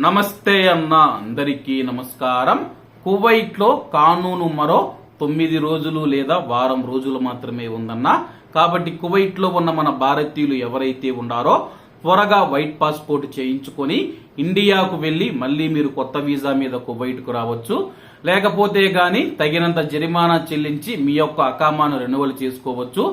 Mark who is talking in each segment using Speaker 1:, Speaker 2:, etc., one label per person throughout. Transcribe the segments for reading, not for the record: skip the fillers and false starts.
Speaker 1: నమస్తే అన్న అందరికీ నమస్కారం. కువైట్ లో కానూను మరో 9 రోజులు లేదా వారం రోజులు మాత్రమే ఉందన్న. కాబట్టి కువైట్ లో ఉన్న మన భారతీయులు ఎవరైతే ఉన్నారో త్వరగా వైట్ పాస్పోర్ట్ చేయించుకొని ఇండియాకు వెళ్లి మళ్ళీ మీరు కొత్త వీసా మీద కువైట్ కు రావచ్చు. లేకపోతే గాని తగినంత జరిమానా చెల్లించి మీ యొక్క అకామాను రెన్యువల్ చేసుకోవచ్చు.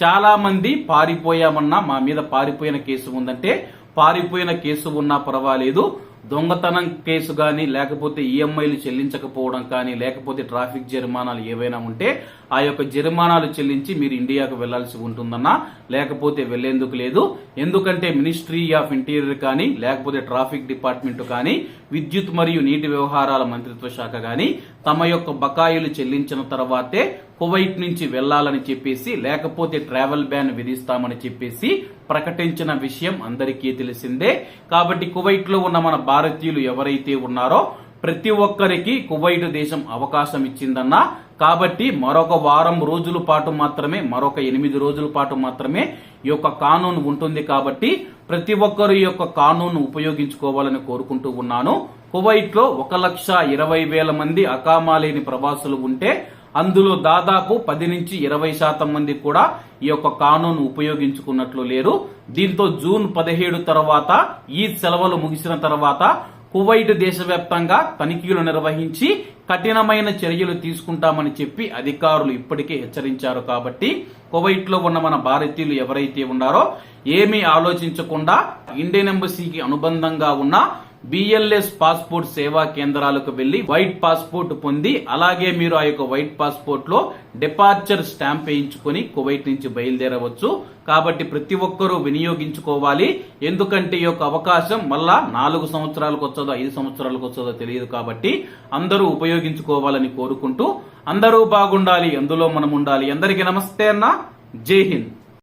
Speaker 1: చాలా మంది పారిపోయామన్నా, మా మీద పారిపోయిన కేసు ఉందంటే పారిపోయిన కేసు ఉన్నా పర్వాలేదు, దొంగతనం కేసు కానీ లేకపోతే ఈఎంఐలు చెల్లించకపోవడం కానీ లేకపోతే ట్రాఫిక్ జరిమానాలు ఏవైనా ఉంటే ఆ యొక్క జరిమానాలు చెల్లించి మీరు ఇండియాకు వెళ్లాల్సి ఉంటుందన్నా. లేకపోతే వెళ్లేందుకు లేదు. ఎందుకంటే మినిస్ట్రీ ఆఫ్ ఇంటీరియర్ కానీ లేకపోతే ట్రాఫిక్ డిపార్ట్మెంట్ కానీ విద్యుత్ మరియు నీటి వ్యవహారాల మంత్రిత్వ శాఖ కానీ తమ యొక్క బకాయిలు చెల్లించిన తర్వాతే కువైట్ నుంచి వెళ్లాలని చెప్పేసి లేకపోతే ట్రావెల్ బ్యాన్ విధిస్తామని చెప్పేసి ప్రకటించిన విషయం అందరికీ తెలిసిందే. కాబట్టి కువైట్ లో ఉన్న మన భారతీయులు ఎవరైతే ఉన్నారో ప్రతి ఒక్కరికి కువైట్ దేశం అవకాశం ఇచ్చిందన్నా. కాబట్టి మరొక వారం రోజుల పాటు మాత్రమే, మరొక 8 రోజుల పాటు మాత్రమే ఈ యొక్క కానూన్ ఉంటుంది. కాబట్టి ప్రతి ఒక్కరు ఈ యొక్క కానూన్ ఉపయోగించుకోవాలని కోరుకుంటూ ఉన్నాను. కువైట్ లో 1,20,000 మంది అకామా లేని ప్రవాసులు ఉంటే అందులో దాదాపు 10 నుంచి 20% మంది కూడా ఈ యొక్క కానూన్ ఉపయోగించుకున్నట్లు లేరు. దీంతో జూన్ 17 తర్వాత ఈద్ సెలవులు ముగిసిన తర్వాత కువైట్ దేశవ్యాప్తంగా తనిఖీలు నిర్వహించి కఠినమైన చర్యలు తీసుకుంటామని చెప్పి అధికారులు ఇప్పటికే హెచ్చరించారు. కాబట్టి కువైట్ లో ఉన్న మన భారతీయులు ఎవరైతే ఉన్నారో ఏమీ ఆలోచించకుండా ఇండియన్ ఎంబసీకి అనుబంధంగా ఉన్న బిఎల్ఎస్ పాస్పోర్ట్ సేవా కేంద్రాలకు వెళ్లి వైట్ పాస్పోర్ట్ పొంది అలాగే మీరు ఆ యొక్క వైట్ పాస్పోర్ట్ లో డిపార్చర్ స్టాంప్ వేయించుకుని కువైట్ నుంచి బయలుదేరవచ్చు. కాబట్టి ప్రతి ఒక్కరూ వినియోగించుకోవాలి. ఎందుకంటే ఈ యొక్క అవకాశం మళ్ళా 4 సంవత్సరాలకు వచ్చదో 5 సంవత్సరాలకు వచ్చదో తెలియదు. కాబట్టి అందరూ ఉపయోగించుకోవాలని కోరుకుంటూ అందరూ బాగుండాలి, అందులో మనం ఉండాలి. అందరికీ నమస్తే అన్న. జై హింద్.